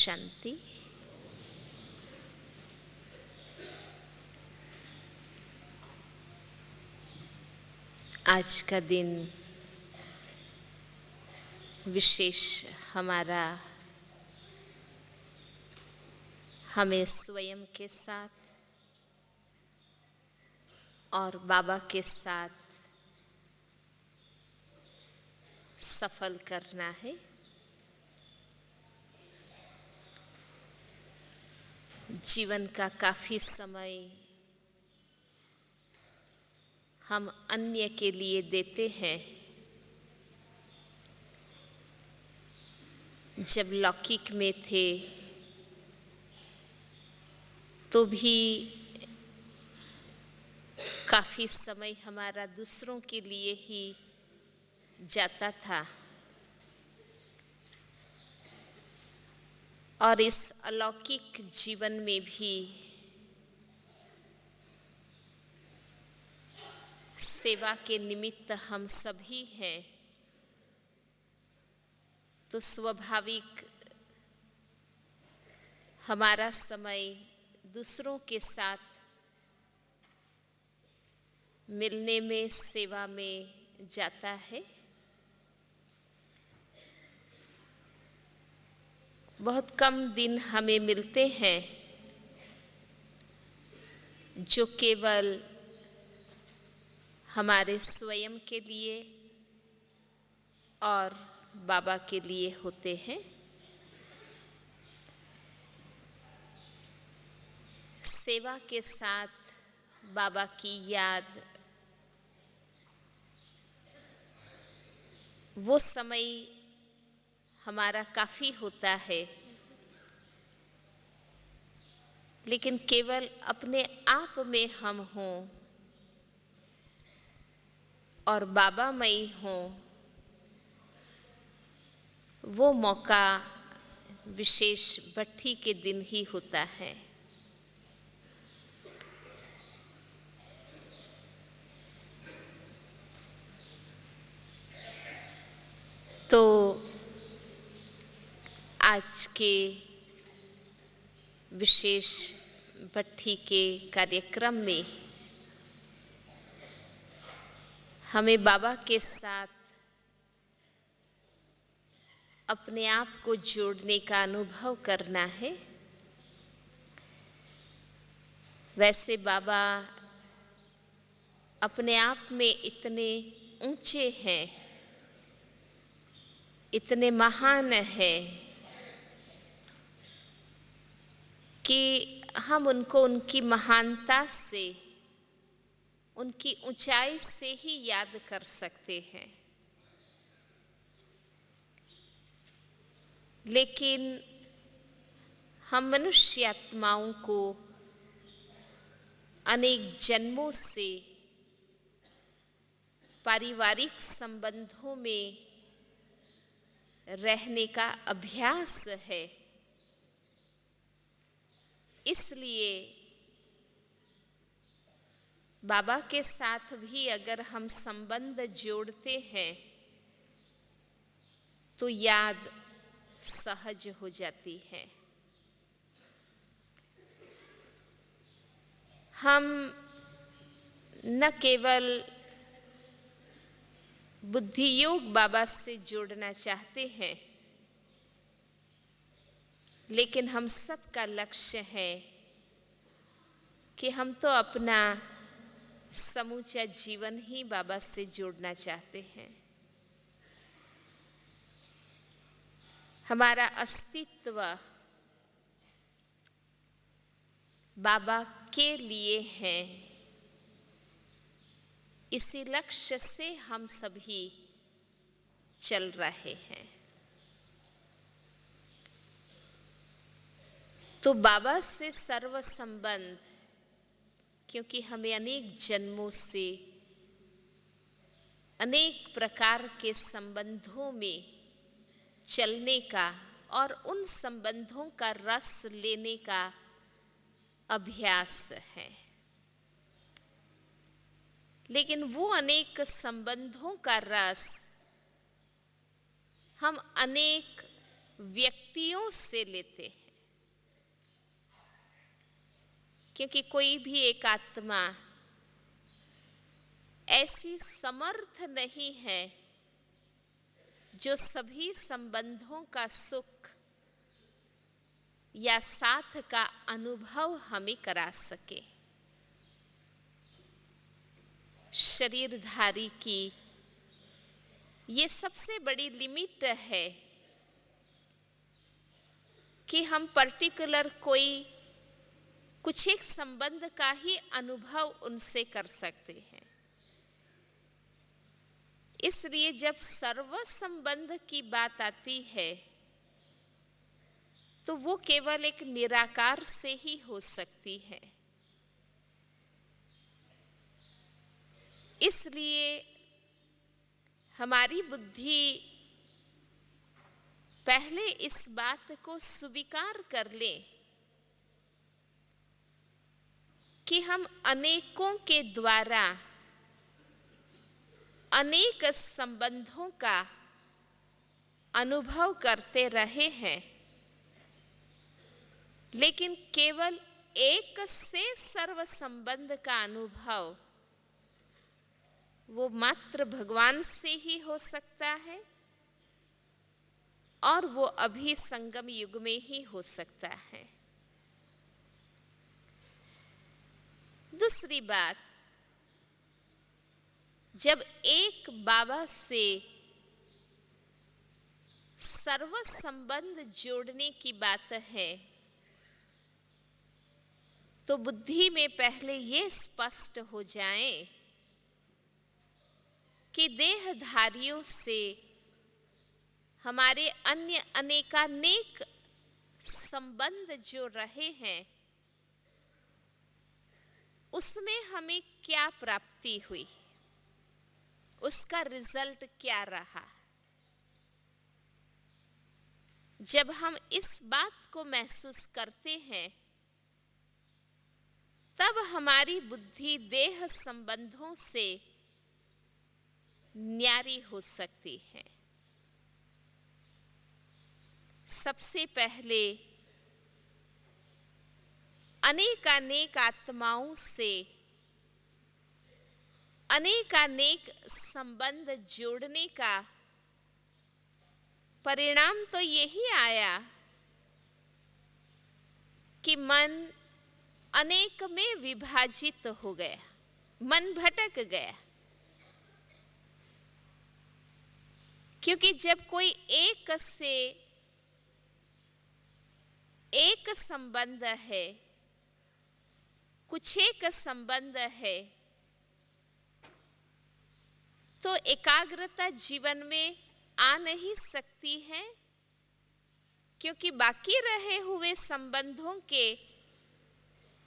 शांति। आज का दिन विशेष हमारा हमें स्वयं के साथ और बाबा के साथ सफल करना है। जीवन का काफी समय हम अन्य के लिए देते हैं। जब लौकिक में थे तो भी काफी समय हमारा दूसरों के लिए ही जाता था, और इस अलौकिक जीवन में भी सेवा के निमित्त हम सभी हैं, तो स्वाभाविक हमारा समय दूसरों के साथ मिलने में, सेवा में जाता है। बहुत कम दिन हमें मिलते हैं जो केवल हमारे स्वयं के लिए और बाबा के लिए होते हैं। सेवा के साथ बाबा की याद, वो समय हमारा काफी होता है, लेकिन केवल अपने आप में हम हों और बाबामयी हों, वो मौका विशेष भट्ठी के दिन ही होता है। तो आज के विशेष भट्ठी के कार्यक्रम में हमें बाबा के साथ अपने आप को जोड़ने का अनुभव करना है। वैसे बाबा अपने आप में इतने ऊंचे हैं, इतने महान हैं कि हम उनको उनकी महानता से, उनकी ऊंचाई से ही याद कर सकते हैं। लेकिन हम मनुष्य आत्माओं को अनेक जन्मों से पारिवारिक संबंधों में रहने का अभ्यास है। इसलिए बाबा के साथ भी अगर हम संबंध जोड़ते हैं तो याद सहज हो जाती है। हम न केवल बुद्धि योग बाबा से जोड़ना चाहते हैं, लेकिन हम सबका लक्ष्य है कि हम तो अपना समूचा जीवन ही बाबा से जोड़ना चाहते हैं। हमारा अस्तित्व बाबा के लिए है। इसी लक्ष्य से हम सभी चल रहे हैं। तो बाबा से सर्व संबंध, क्योंकि हमें अनेक जन्मों से अनेक प्रकार के संबंधों में चलने का और उन संबंधों का रस लेने का अभ्यास है। लेकिन वो अनेक संबंधों का रस हम अनेक व्यक्तियों से लेते हैं, क्योंकि कोई भी एक आत्मा ऐसी समर्थ नहीं है जो सभी संबंधों का सुख या साथ का अनुभव हमें करा सके। शरीरधारी की ये सबसे बड़ी लिमिट है कि हम पर्टिकुलर कोई कुछ एक संबंध का ही अनुभव उनसे कर सकते हैं। इसलिए जब सर्व संबंध की बात आती है तो वो केवल एक निराकार से ही हो सकती है। इसलिए हमारी बुद्धि पहले इस बात को स्वीकार कर ले कि हम अनेकों के द्वारा अनेक संबंधों का अनुभव करते रहे हैं, लेकिन केवल एक से सर्व संबंध का अनुभव वो मात्र भगवान से ही हो सकता है और वो अभी संगम युग में ही हो सकता है। दूसरी बात, जब एक बाबा से सर्व संबंध जोड़ने की बात है तो बुद्धि में पहले ये स्पष्ट हो जाए कि देहधारियों से हमारे अन्य अनेकानेक संबंध जो रहे हैं उसमें हमें क्या प्राप्ति हुई, उसका रिजल्ट क्या रहा। जब हम इस बात को महसूस करते हैं तब हमारी बुद्धि देह संबंधों से न्यारी हो सकती है। सबसे पहले अनेकानेक आत्माओं से अनेकानेक संबंध जोड़ने का परिणाम तो यही आया कि मन अनेक में विभाजित हो गया, मन भटक गया। क्योंकि जब कोई एक से एक संबंध है, कुछ एक संबंध है, तो एकाग्रता जीवन में आ नहीं सकती है, क्योंकि बाकी रहे हुए संबंधों के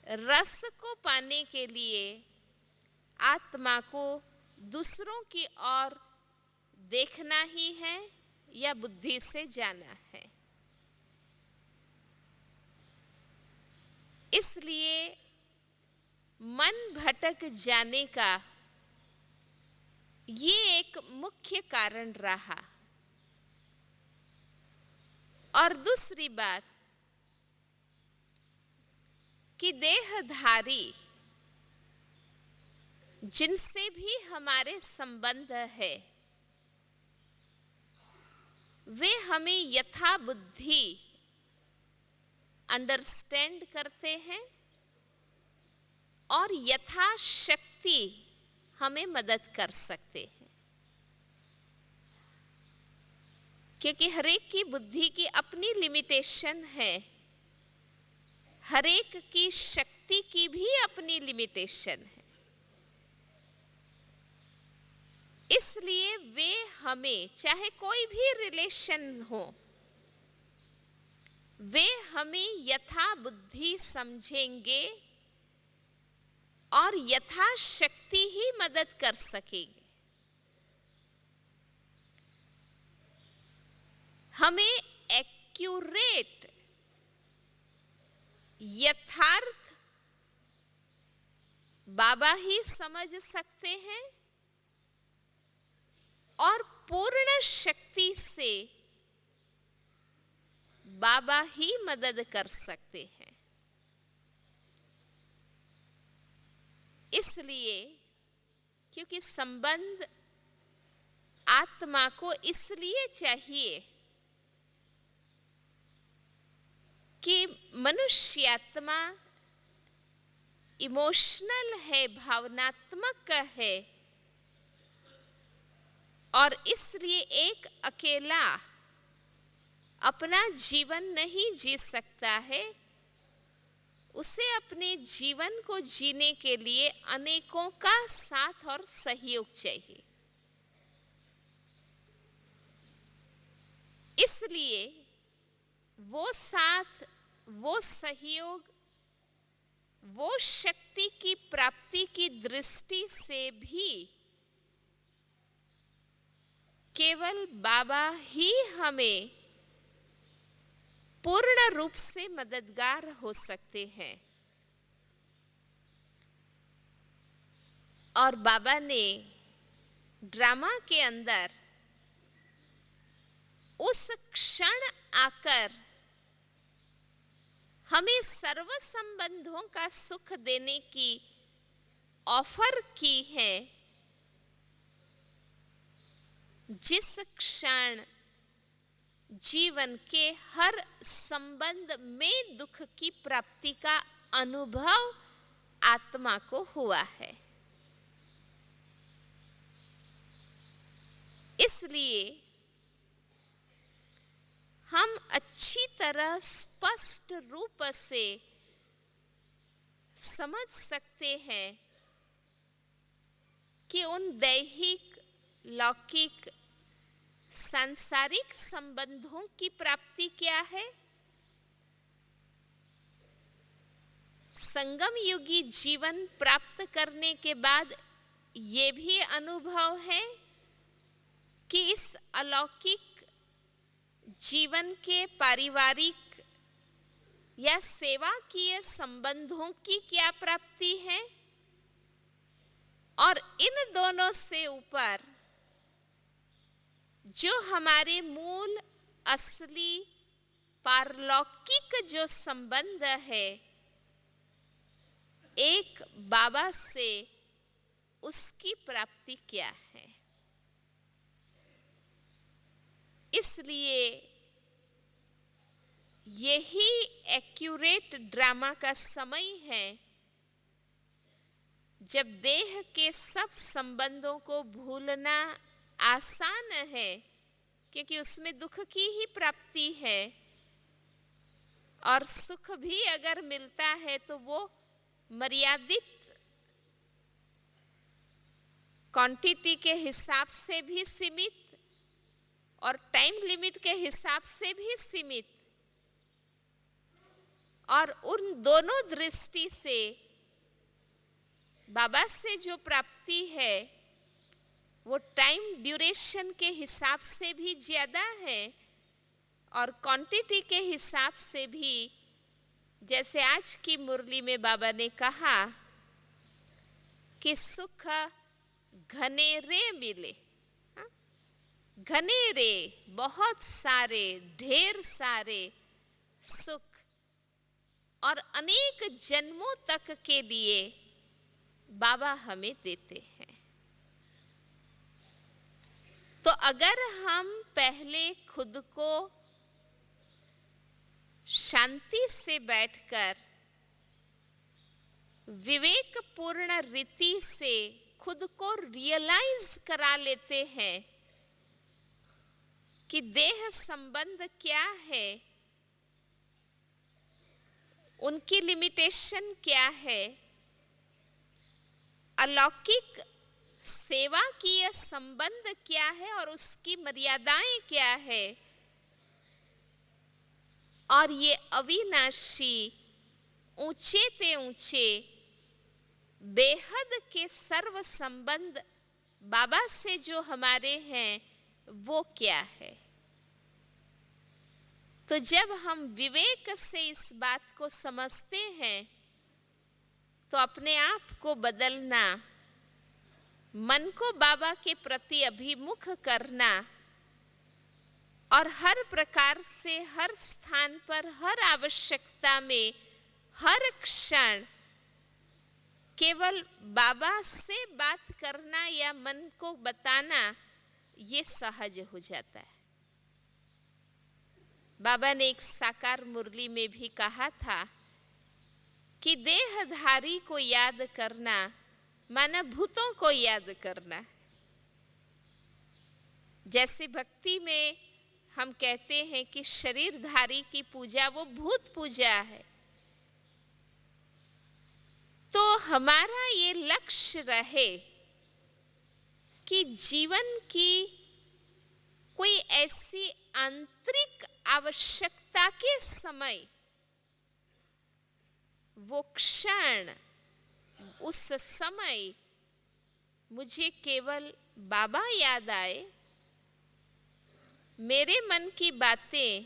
रस को पाने के लिए आत्मा को दूसरों की ओर देखना ही है या बुद्धि से जाना है। इसलिए मन भटक जाने का ये एक मुख्य कारण रहा। और दूसरी बात कि देहधारी जिनसे भी हमारे संबंध है वे हमें यथा बुद्धि अंडरस्टैंड करते हैं और यथा शक्ति हमें मदद कर सकते हैं, क्योंकि हरेक की बुद्धि की अपनी लिमिटेशन है, हरेक की शक्ति की भी अपनी लिमिटेशन है। इसलिए वे हमें, चाहे कोई भी रिलेशन हो, वे हमें यथा बुद्धि समझेंगे और यथा शक्ति ही मदद कर सकेंगे। हमें एक्यूरेट यथार्थ बाबा ही समझ सकते हैं और पूर्ण शक्ति से बाबा ही मदद कर सकते हैं। इसलिए क्योंकि संबंध आत्मा को इसलिए चाहिए कि मनुष्य आत्मा इमोशनल है, भावनात्मक है, और इसलिए एक अकेला अपना जीवन नहीं जी सकता है। उसे अपने जीवन को जीने के लिए अनेकों का साथ और सहयोग चाहिए। इसलिए वो साथ, वो सहयोग, वो शक्ति की प्राप्ति की दृष्टि से भी केवल बाबा ही हमें पूर्ण रूप से मददगार हो सकते हैं। और बाबा ने ड्रामा के अंदर उस क्षण आकर हमें सर्व संबंधों का सुख देने की ऑफर की है, जिस क्षण जीवन के हर संबंध में दुख की प्राप्ति का अनुभव आत्मा को हुआ है। इसलिए हम अच्छी तरह स्पष्ट रूप से समझ सकते हैं कि उन दैहिक, लौकिक, सांसारिक संबंधों की प्राप्ति क्या है। संगम युगी जीवन प्राप्त करने के बाद ये भी अनुभव है कि इस अलौकिक जीवन के पारिवारिक या सेवाकीय संबंधों की क्या प्राप्ति है, और इन दोनों से ऊपर जो हमारे मूल असली पारलौकिक जो संबंध है एक बाबा से, उसकी प्राप्ति क्या है। इसलिए यही एक्यूरेट ड्रामा का समय है जब देह के सब संबंधों को भूलना आसान है, क्योंकि उसमें दुख की ही प्राप्ति है, और सुख भी अगर मिलता है तो वो मर्यादित क्वांटिटी के हिसाब से भी सीमित और टाइम लिमिट के हिसाब से भी सीमित। और उन दोनों दृष्टि से बाबा से जो प्राप्ति है वो टाइम ड्यूरेशन के हिसाब से भी ज्यादा है और क्वांटिटी के हिसाब से भी, जैसे आज की मुरली में बाबा ने कहा कि सुख घनेरे मिले। घनेरे, बहुत सारे, ढेर सारे सुख और अनेक जन्मों तक के लिए बाबा हमें देते हैं। तो अगर हम पहले खुद को शांति से बैठकर विवेकपूर्ण रीति से खुद को रियलाइज करा लेते हैं कि देह संबंध क्या है, उनकी लिमिटेशन क्या है, अलौकिक सेवा की यह संबंध क्या है और उसकी मर्यादाएं क्या है, और ये अविनाशी ऊंचे ते ऊंचे बेहद के सर्व संबंध बाबा से जो हमारे हैं वो क्या है। तो जब हम विवेक से इस बात को समझते हैं तो अपने आप को बदलना, मन को बाबा के प्रति अभिमुख करना और हर प्रकार से, हर स्थान पर, हर आवश्यकता में, हर क्षण केवल बाबा से बात करना या मन को बताना ये सहज हो जाता है। बाबा ने एक साकार मुरली में भी कहा था कि देहधारी को याद करना माना भूतों को याद करना। जैसे भक्ति में हम कहते हैं कि शरीरधारी की पूजा वो भूत पूजा है, तो हमारा ये लक्ष्य रहे कि जीवन की कोई ऐसी आंतरिक आवश्यकता के समय वो क्षण, उस समय मुझे केवल बाबा याद आए, मेरे मन की बातें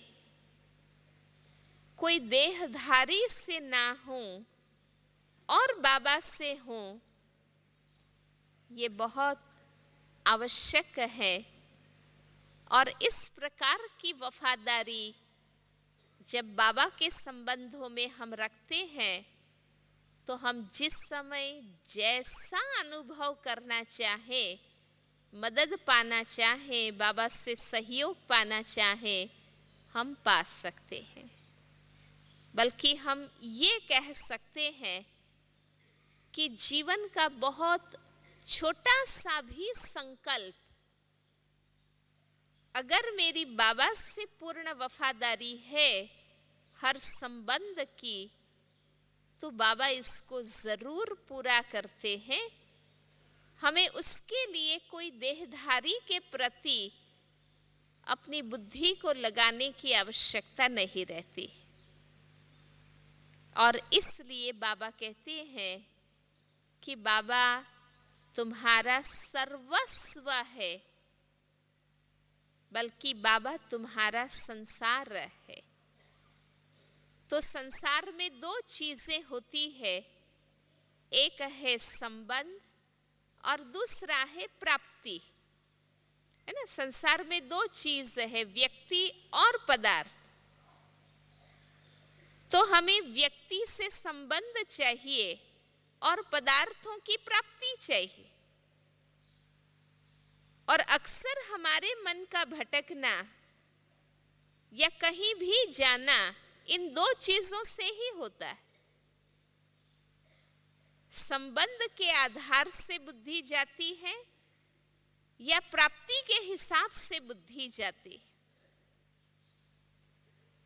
कोई देहधारी से ना हो और बाबा से हो, ये बहुत आवश्यक है। और इस प्रकार की वफादारी जब बाबा के संबंधों में हम रखते हैं तो हम जिस समय जैसा अनुभव करना चाहे, मदद पाना चाहे, बाबा से सहयोग पाना चाहे, हम पा सकते हैं। बल्कि हम ये कह सकते हैं कि जीवन का बहुत छोटा सा भी संकल्प अगर मेरी बाबा से पूर्ण वफादारी है हर संबंध की, तो बाबा इसको जरूर पूरा करते हैं। हमें उसके लिए कोई देहधारी के प्रति अपनी बुद्धि को लगाने की आवश्यकता नहीं रहती। और इसलिए बाबा कहते हैं कि बाबा तुम्हारा सर्वस्व है, बल्कि बाबा तुम्हारा संसार है। तो संसार में दो चीजें होती है, एक है संबंध और दूसरा है प्राप्ति, है ना। संसार में दो चीज है, व्यक्ति और पदार्थ। तो हमें व्यक्ति से संबंध चाहिए और पदार्थों की प्राप्ति चाहिए। और अक्सर हमारे मन का भटकना या कहीं भी जाना इन दो चीजों से ही होता है। संबंध के आधार से बुद्धि जाती है या प्राप्ति के हिसाब से बुद्धि जाती है।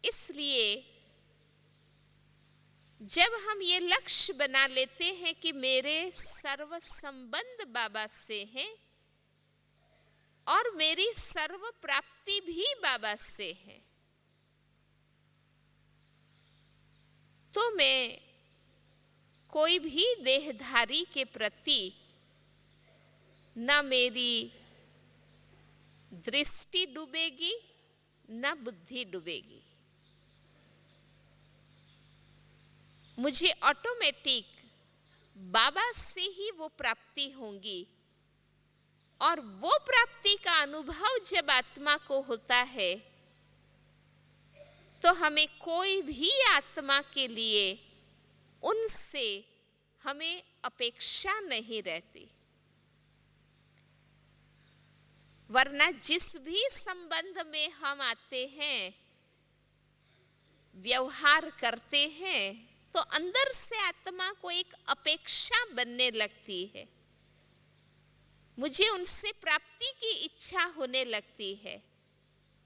इसलिए जब हम ये लक्ष्य बना लेते हैं कि मेरे सर्व संबंध बाबा से हैं और मेरी सर्व प्राप्ति भी बाबा से है, तो मैं कोई भी देहधारी के प्रति न मेरी दृष्टि डूबेगी न बुद्धि डूबेगी। मुझे ऑटोमेटिक बाबा से ही वो प्राप्ति होंगी। और वो प्राप्ति का अनुभव जब आत्मा को होता है तो हमें कोई भी आत्मा के लिए उनसे हमें अपेक्षा नहीं रहती। वरना जिस भी संबंध में हम आते हैं, व्यवहार करते हैं, तो अंदर से आत्मा को एक अपेक्षा बनने लगती है। मुझे उनसे प्राप्ति की इच्छा होने लगती है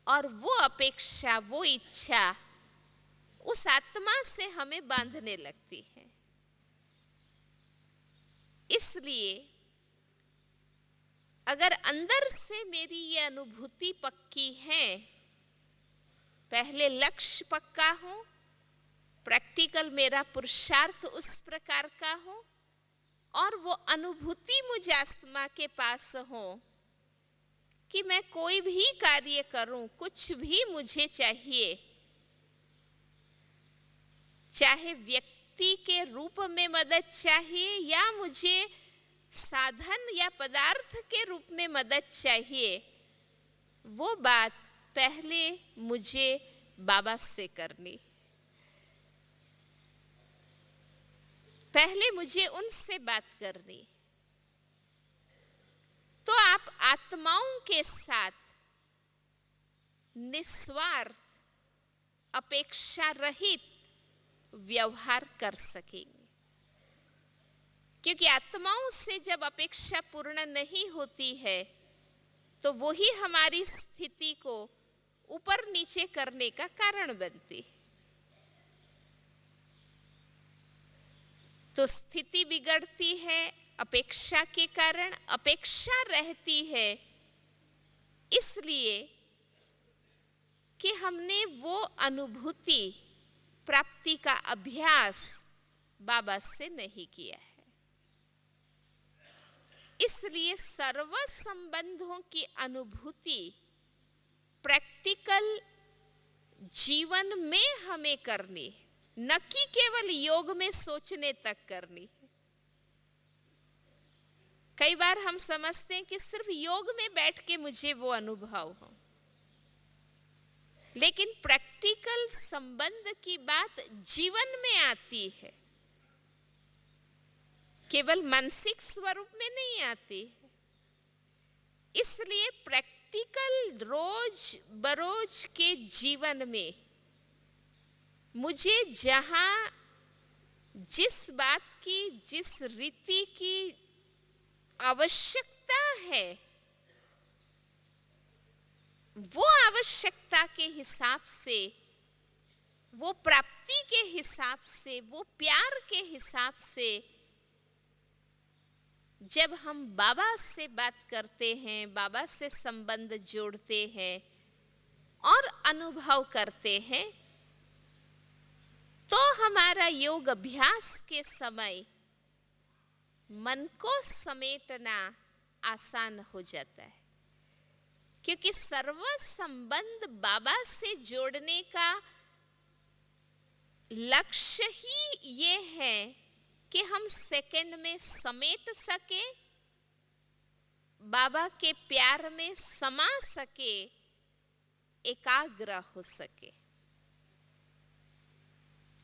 और वो अपेक्षा, वो इच्छा उस आत्मा से हमें बांधने लगती है। इसलिए अगर अंदर से मेरी ये अनुभूति पक्की है, पहले लक्ष्य पक्का हो, प्रैक्टिकल मेरा पुरुषार्थ उस प्रकार का हो और वो अनुभूति मुझ आत्मा के पास हो कि मैं कोई भी कार्य करूं, कुछ भी मुझे चाहिए, चाहे व्यक्ति के रूप में मदद चाहिए या मुझे साधन या पदार्थ के रूप में मदद चाहिए, वो बात पहले मुझे बाबा से करनी, पहले मुझे उनसे बात करनी। तो आप आत्माओं के साथ निस्वार्थ, अपेक्षा रहित व्यवहार कर सकेंगे। क्योंकि आत्माओं से जब अपेक्षा पूर्ण नहीं होती है तो वही हमारी स्थिति को ऊपर नीचे करने का कारण बनती है। तो स्थिति बिगड़ती है अपेक्षा के कारण, अपेक्षा रहती है इसलिए कि हमने वो अनुभूति प्राप्ति का अभ्यास बाबा से नहीं किया है। इसलिए सर्व संबंधों की अनुभूति प्रैक्टिकल जीवन में हमें करनी है, न कि केवल योग में सोचने तक करनी है। कई बार हम समझते हैं कि सिर्फ योग में बैठ के मुझे वो अनुभव हो, लेकिन प्रैक्टिकल संबंध की बात जीवन में आती है, केवल मानसिक स्वरूप में नहीं आती। इसलिए प्रैक्टिकल रोज बरोज के जीवन में मुझे जहां जिस बात की, जिस रीति की आवश्यकता है, वो आवश्यकता के हिसाब से, वो प्राप्ति के हिसाब से, वो प्यार के हिसाब से जब हम बाबा से बात करते हैं, बाबा से संबंध जोड़ते हैं और अनुभव करते हैं, तो हमारा योग अभ्यास के समय मन को समेटना आसान हो जाता है। क्योंकि सर्व संबंध बाबा से जोड़ने का लक्ष्य ही ये है कि हम सेकंड में समेट सके, बाबा के प्यार में समा सके, एकाग्र हो सके।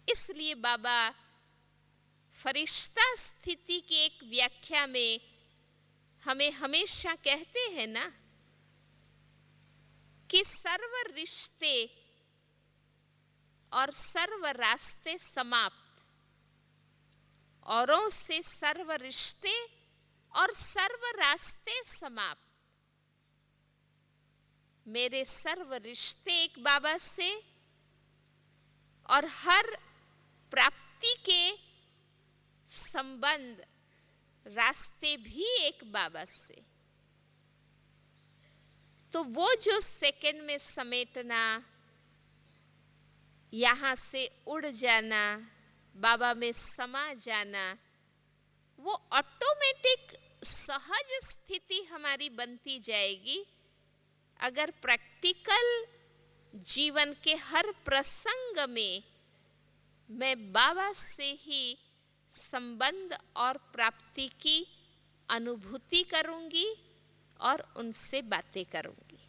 इसलिए बाबा फरिश्ता स्थिति की एक व्याख्या में हमें हमेशा कहते हैं ना कि सर्व रिश्ते और सर्व रास्ते समाप्त, औरों से सर्व रिश्ते और सर्व रास्ते समाप्त। मेरे सर्व रिश्ते एक बाबा से और हर प्राप्ति के संबंध, रास्ते भी एक बाबा से। तो वो जो सेकंड में समेटना, यहां से उड़ जाना, बाबा में समा जाना, वो ऑटोमेटिक सहज स्थिति हमारी बनती जाएगी अगर प्रैक्टिकल जीवन के हर प्रसंग में मैं बाबा से ही संबंध और प्राप्ति की अनुभूति करूंगी और उनसे बातें करूंगी।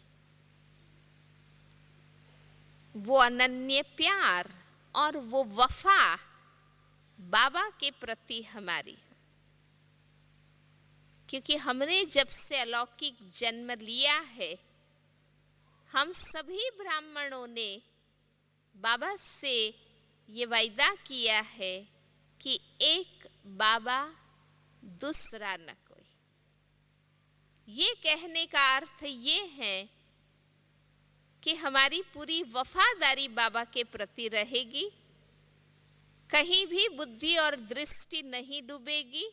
वो अनन्य प्यार और वो वफा बाबा के प्रति हमारी, क्योंकि हमने जब से अलौकिक जन्म लिया है, हम सभी ब्राह्मणों ने बाबा से ये वायदा किया है कि एक बाबा दूसरा न कोई। ये कहने का अर्थ ये है कि हमारी पूरी वफादारी बाबा के प्रति रहेगी, कहीं भी बुद्धि और दृष्टि नहीं डूबेगी,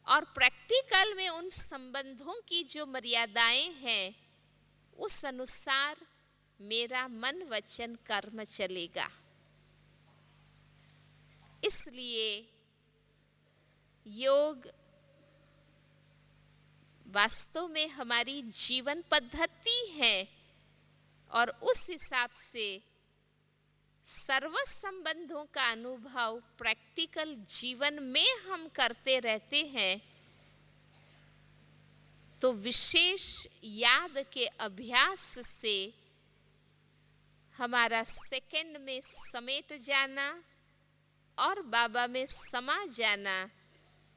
और प्रैक्टिकल में उन संबंधों की जो मर्यादाएं हैं उस अनुसार मेरा मन वचन कर्म चलेगा। इसलिए योग वास्तव में हमारी जीवन पद्धति है और उस हिसाब से सर्व संबंधों का अनुभव प्रैक्टिकल जीवन में हम करते रहते हैं तो विशेष याद के अभ्यास से हमारा सेकंड में समेट जाना और बाबा में समा जाना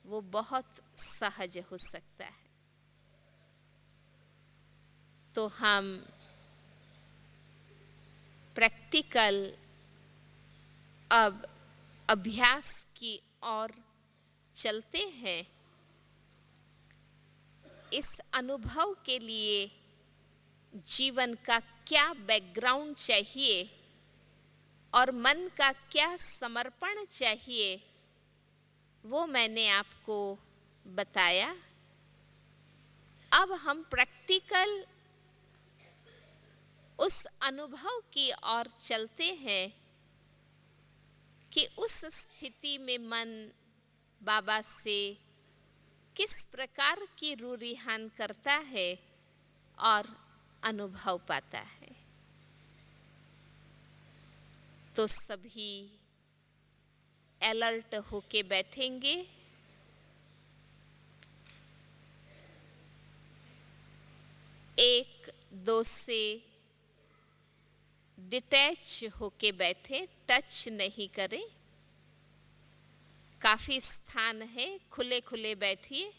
वो बहुत सहज हो सकता है। तो हम प्रैक्टिकल अब अभ्यास की ओर चलते हैं। इस अनुभव के लिए जीवन का क्या बैकग्राउंड चाहिए और मन का क्या समर्पण चाहिए वो मैंने आपको बताया। अब हम प्रैक्टिकल उस अनुभव की ओर चलते हैं कि उस स्थिति में मन बाबा से किस प्रकार की रूरिहान करता है और अनुभव पाता है। तो सभी अलर्ट होके बैठेंगे। एक दो से डिटैच होके बैठे, टच नहीं करें। काफी स्थान है, खुले खुले बैठिए।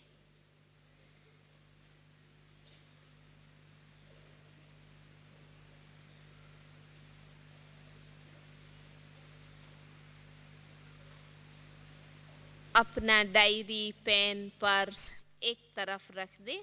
अपना डायरी, पेन, पर्स एक तरफ रख दे।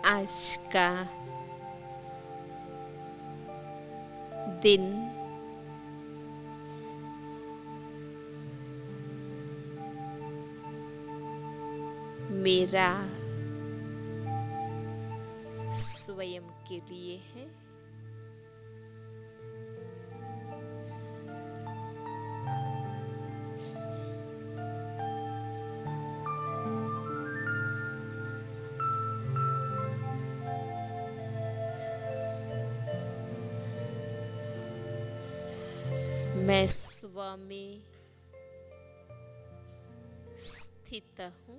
आज का दिन मेरा स्वयं के लिए है। मैं स्व में स्थित हूँ।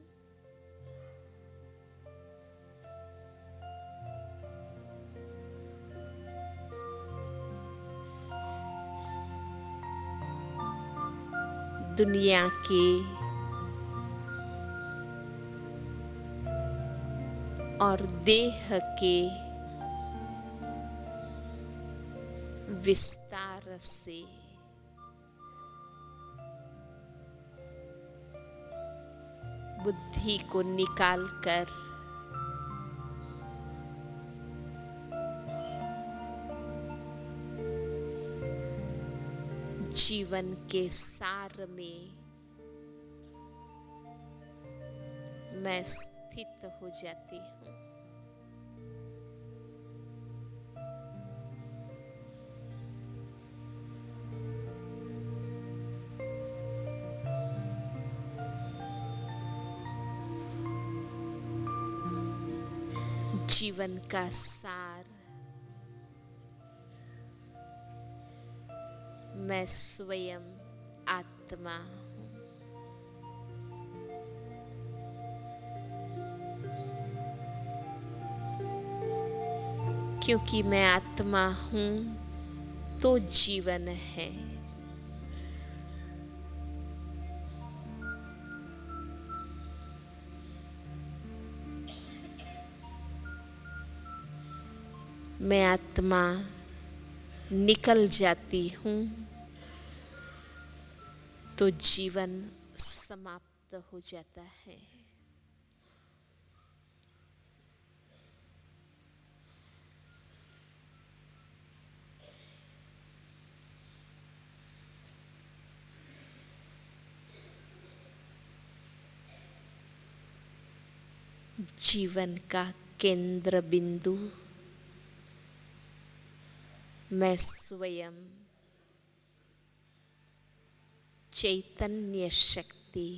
दुनिया के और देह के विस्तार से बुद्धि को निकालकर जीवन के सार में मैं स्थित हो जाती हूँ। जीवन का सार मैं स्वयं आत्मा हूँ। क्योंकि मैं आत्मा हूँ तो जीवन है। मैं आत्मा निकल जाती हूँ तो जीवन समाप्त हो जाता है। जीवन का केंद्र बिंदु मैं स्वयं चैतन्य शक्ति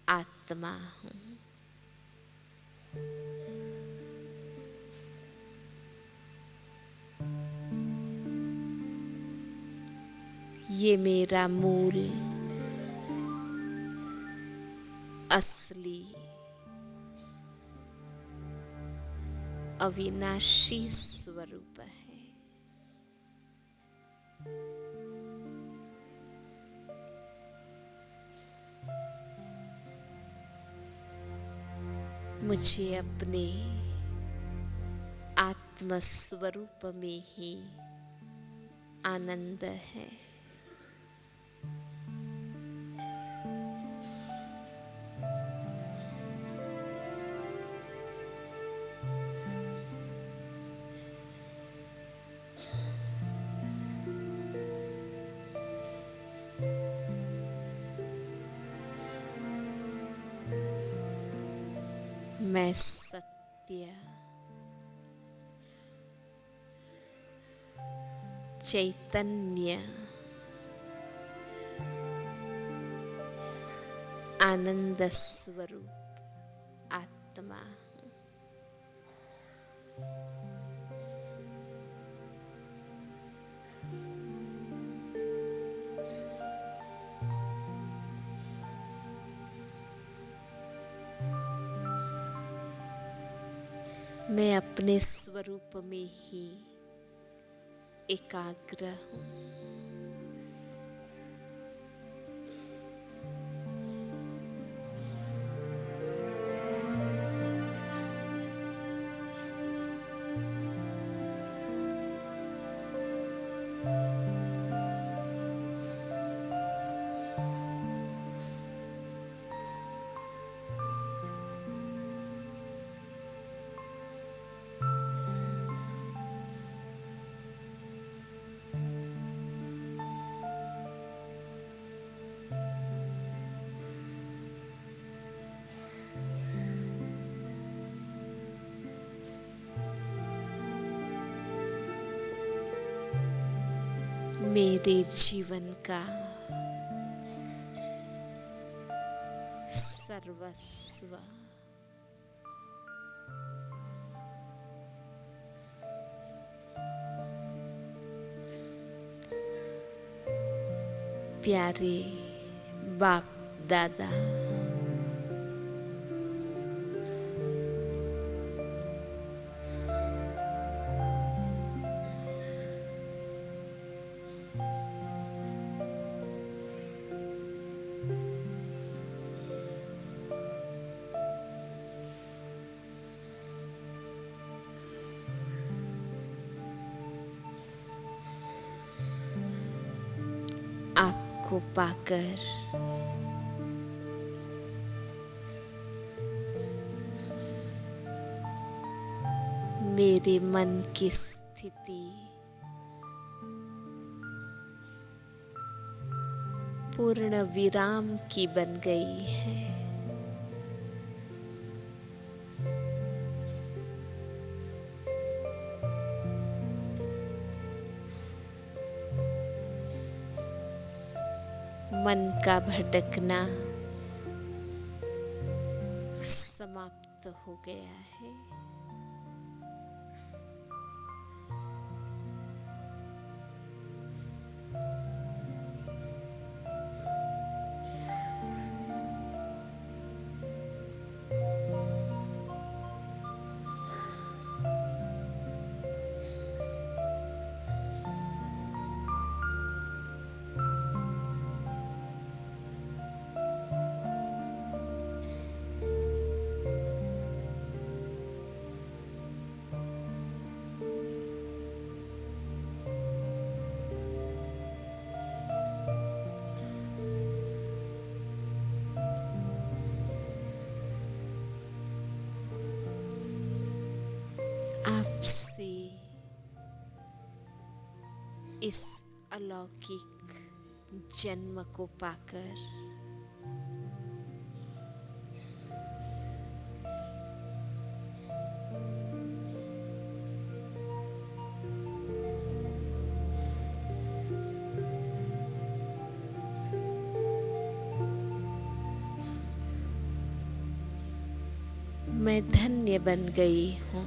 आत्मा हूँ। ये मेरा मूल असली अविनाशी स्वरूप है। मुझे अपने आत्म स्वरूप में ही आनंद है। मैं सत्य चैतन्य आनंद स्वरूप आत्मा हूँ। मैं अपने स्वरूप में ही एकाग्र हूँ। मेरे जीवन का सर्वस्व प्यारे बाप दादा को पाकर मेरे मन की स्थिति पूर्ण विराम की बन गई है। मन का भटकना समाप्त हो गया है। आपसे इस अलौकिक जन्म को पाकर मैं धन्य बन गई हूँ।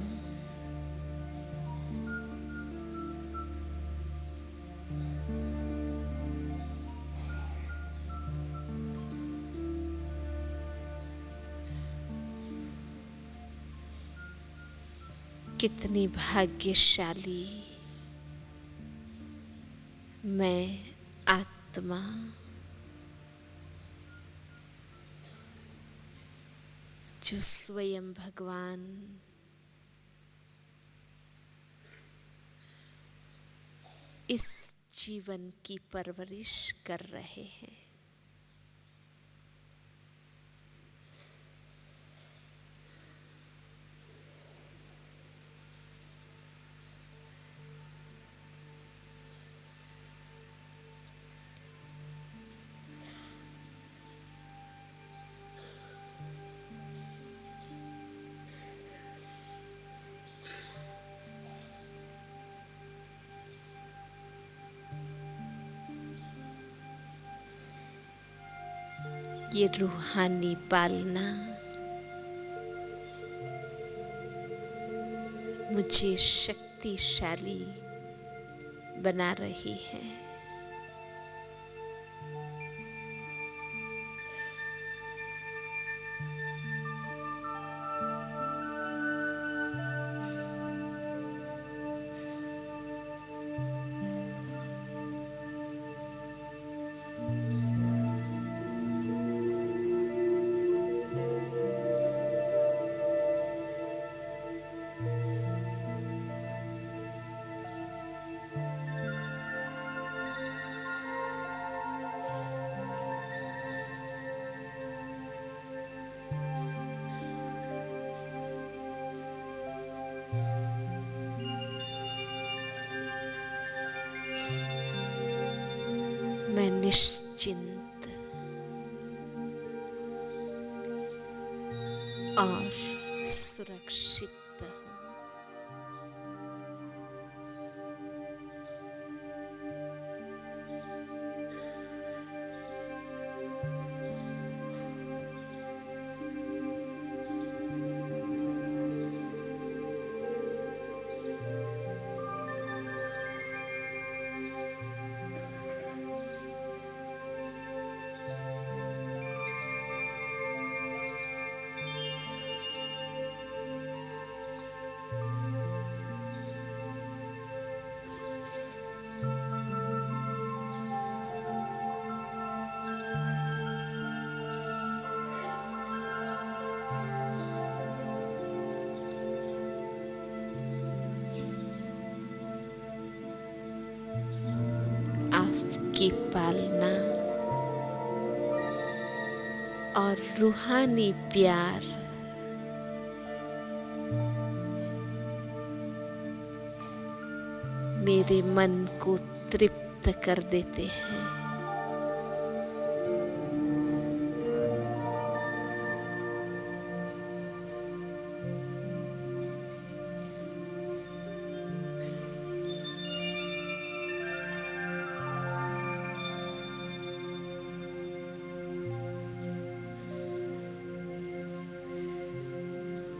कितनी भाग्यशाली मैं आत्मा, जो स्वयं भगवान इस जीवन की परवरिश कर रहे हैं। ये रूहानी पालना मुझे शक्तिशाली बना रही है। मैं निश्चिंत और सुरक्षित हूँ। आपकी पालना और रूहानी प्यार मेरे मन को तृप्त कर देते हैं।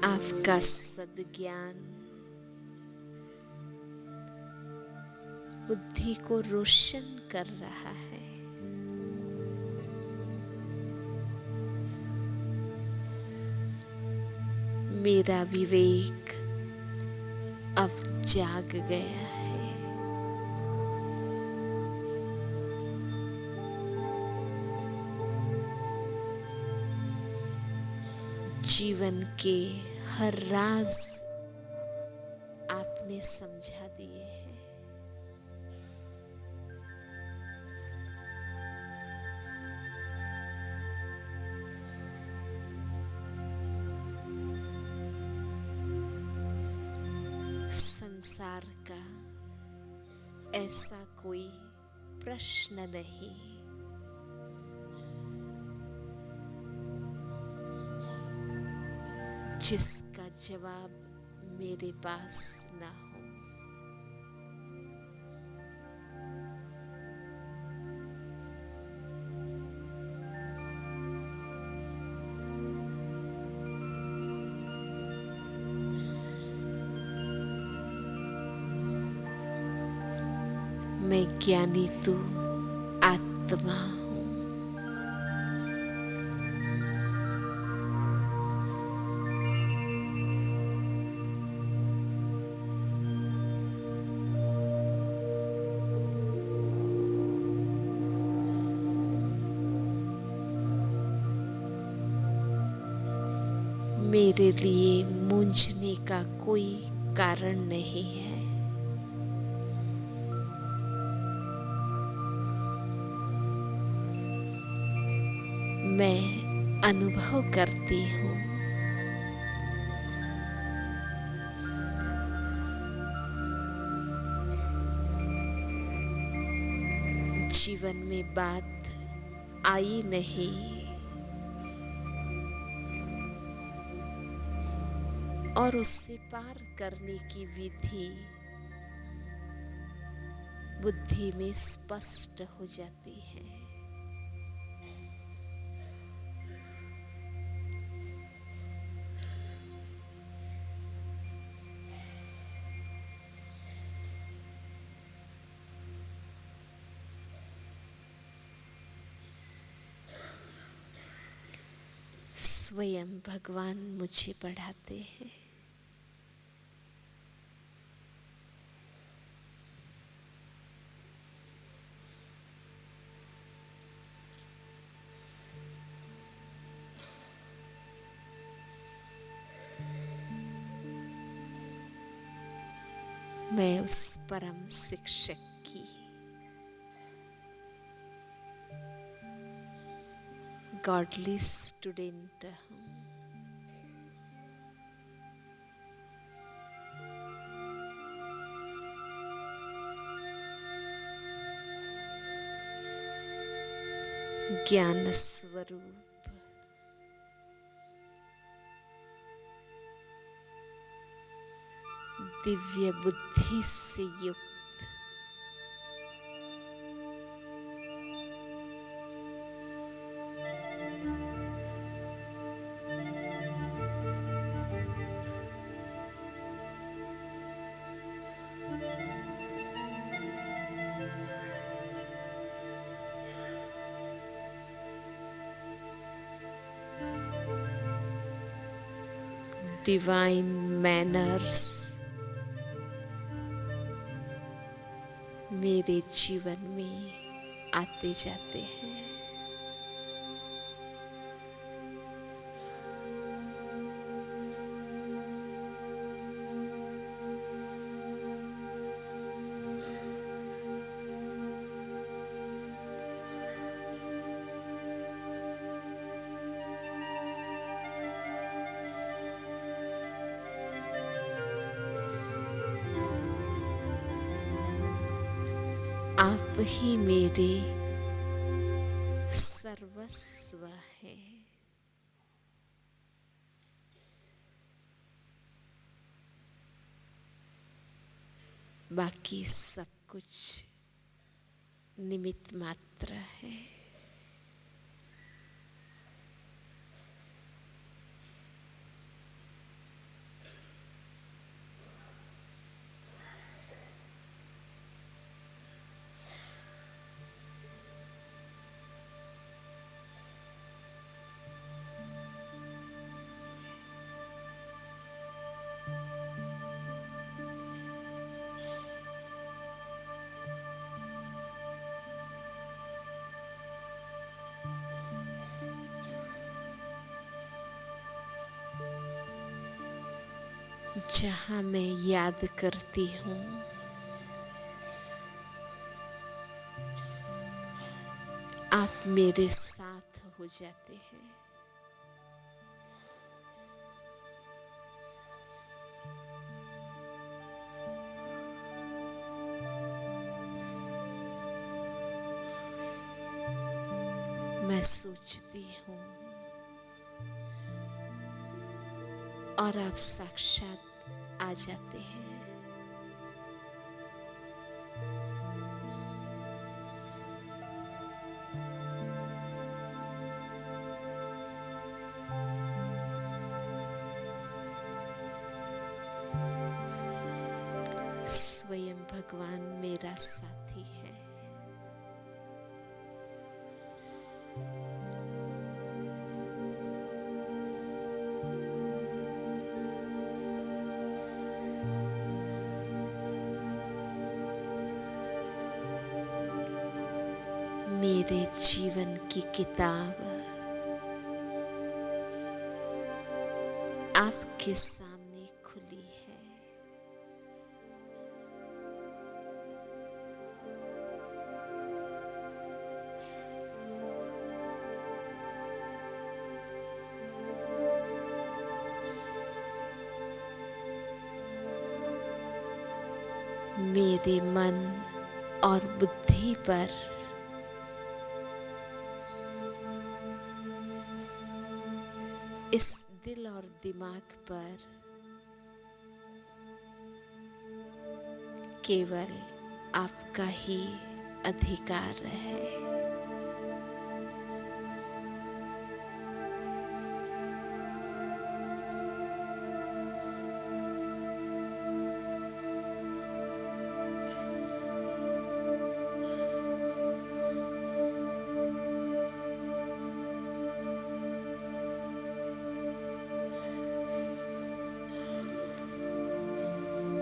आपका सद्ज्ञान बुद्धि को रोशन कर रहा है। मेरा विवेक अब जाग गया है। जीवन के हर राज आपने समझा दिए हैं। संसार का ऐसा कोई प्रश्न नहीं जिसका जवाब मेरे पास ना हो। मैं ज्ञानी तू आत्मा हूँ। मेरे लिए मूंझने का कोई कारण नहीं है। मैं अनुभव करती हूँ जीवन में बात आई नहीं और उससे पार करने की विधि बुद्धि में स्पष्ट हो जाती है। स्वयं भगवान मुझे पढ़ाते हैं। मैं उस परम शिक्षक की गॉडली स्टूडेंट हूँ। ज्ञान स्वरूप दिव्य बुद्धि से युक्त डिवाइन मैनर्स मेरे जीवन में आते जाते हैं। आप ही मेरे सर्वस्व हैं। बाकी सब कुछ निमित्त मात्र है। जहाँ मैं याद करती हूँ आप मेरे साथ हो जाते हैं। मैं सोचती हूँ और आप साक्षात आ जाते हैं। स्वयं भगवान मेरा साथी रही हैं। मेरे जीवन की किताब आपके सामने खुली है। मेरे मन और बुद्धि पर इस दिल और दिमाग पर केवल आपका ही अधिकार है।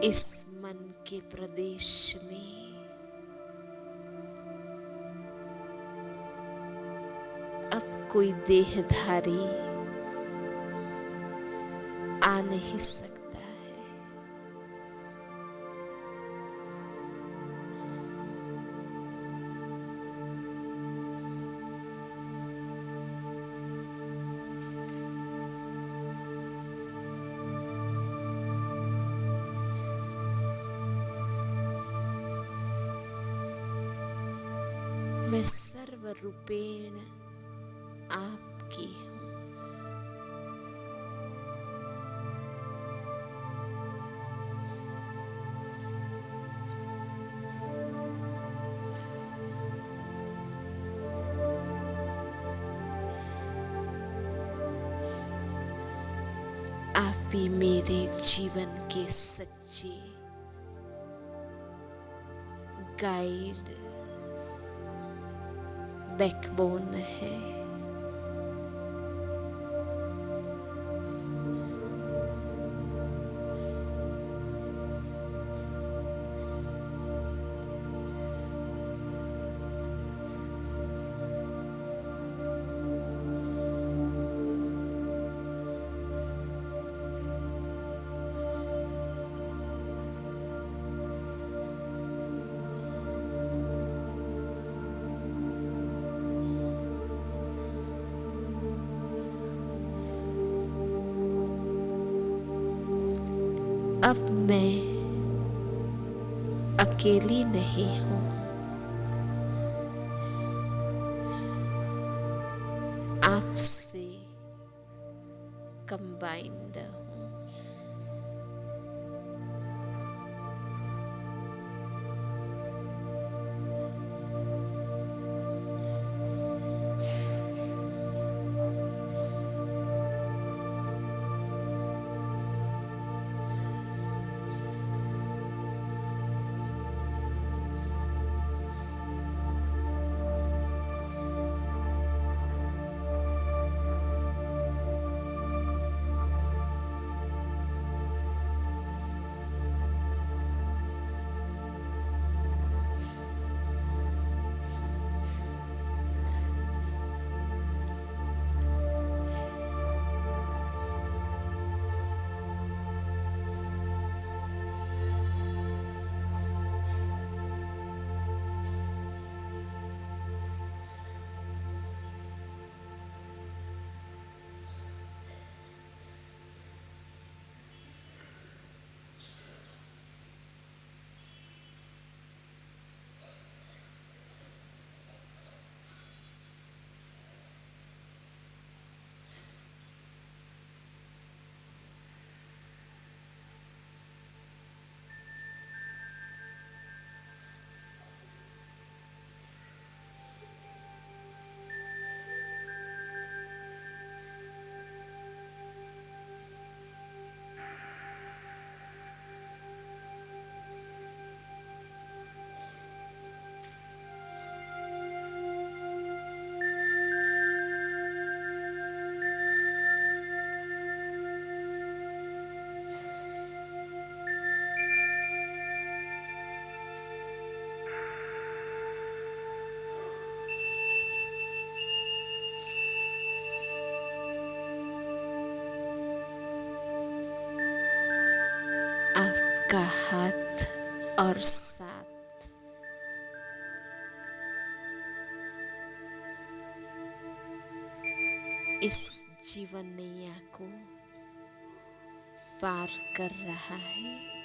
इस मन के प्रदेश में अब कोई देहधारी आ नहीं सकता है। मैं सर्वरूपेण आपकी हूँ। आप ही मेरे जीवन के सच्चे गाइड बैकबोन है। अब मैं अकेली नहीं हूँ। आपसे कंबाइंड हूँ। आपका हाथ और साथ इस जीवन नैया को पार कर रहा है।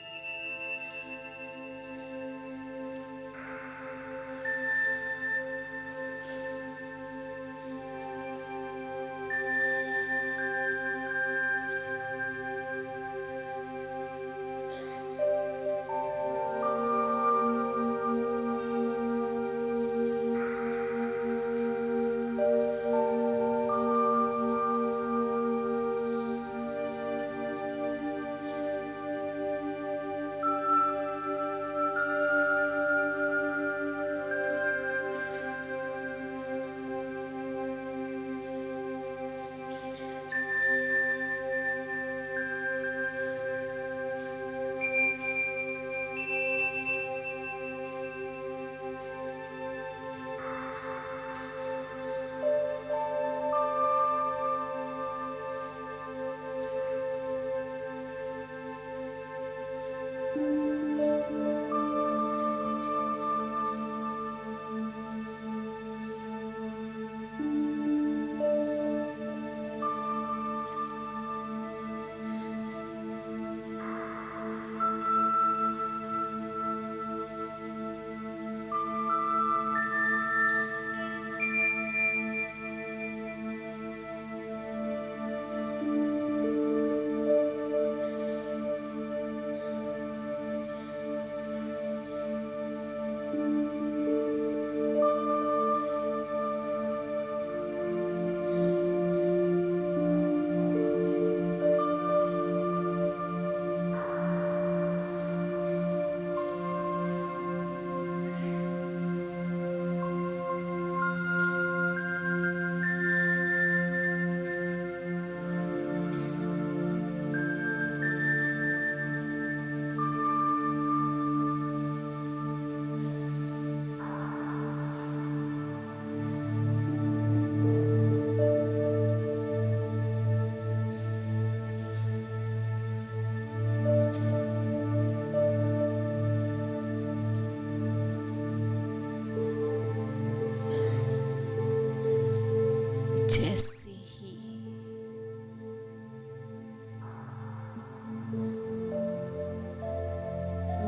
जैसे ही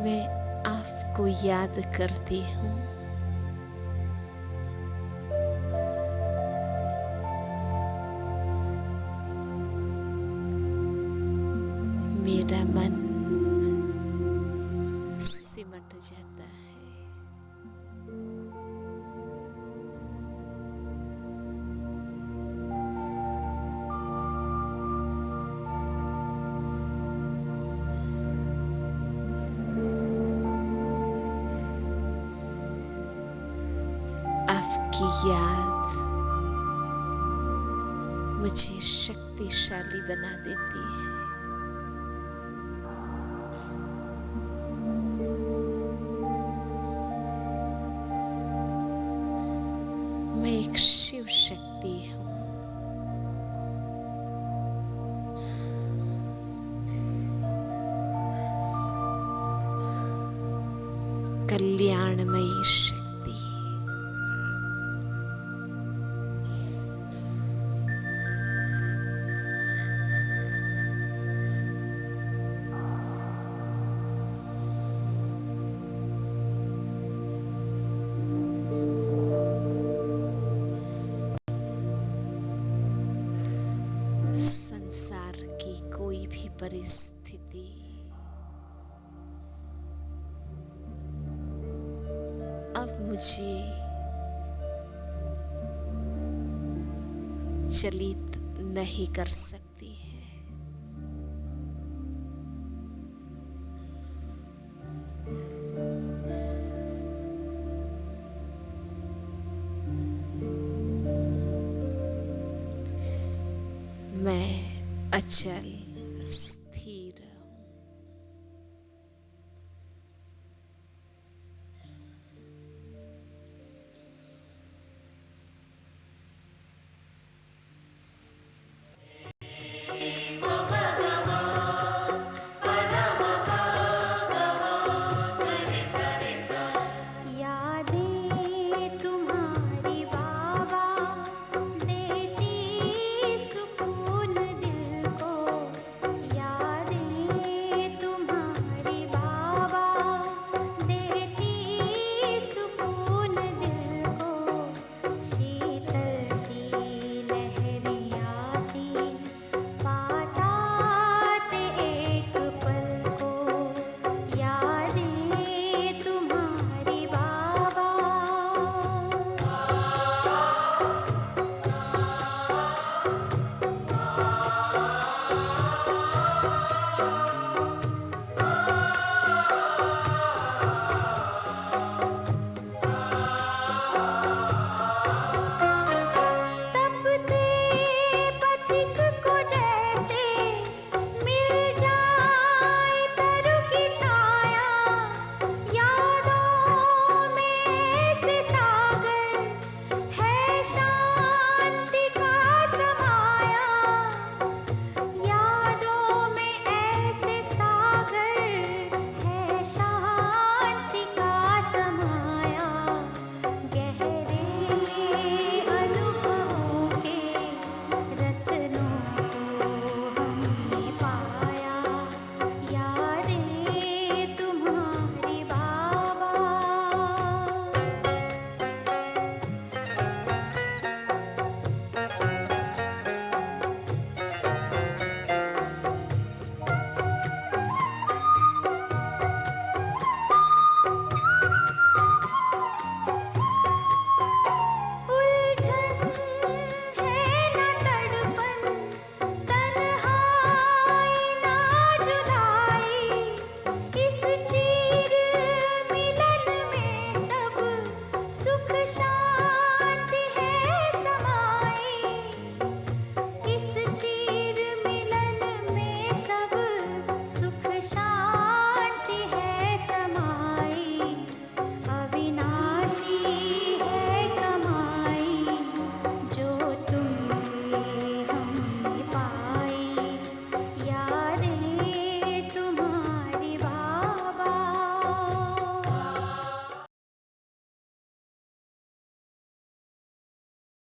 मैं आपको याद करती हूँ, मेरा मन सिमट जाता है। आपकी याद मुझे शक्तिशाली बना देती है। मैं एक शिव शक्ति हूँ। कल्याणमयी शक्ति। संसार की कोई भी परिस्थिति अब मुझे चलित नहीं कर सकती है। मैं अचल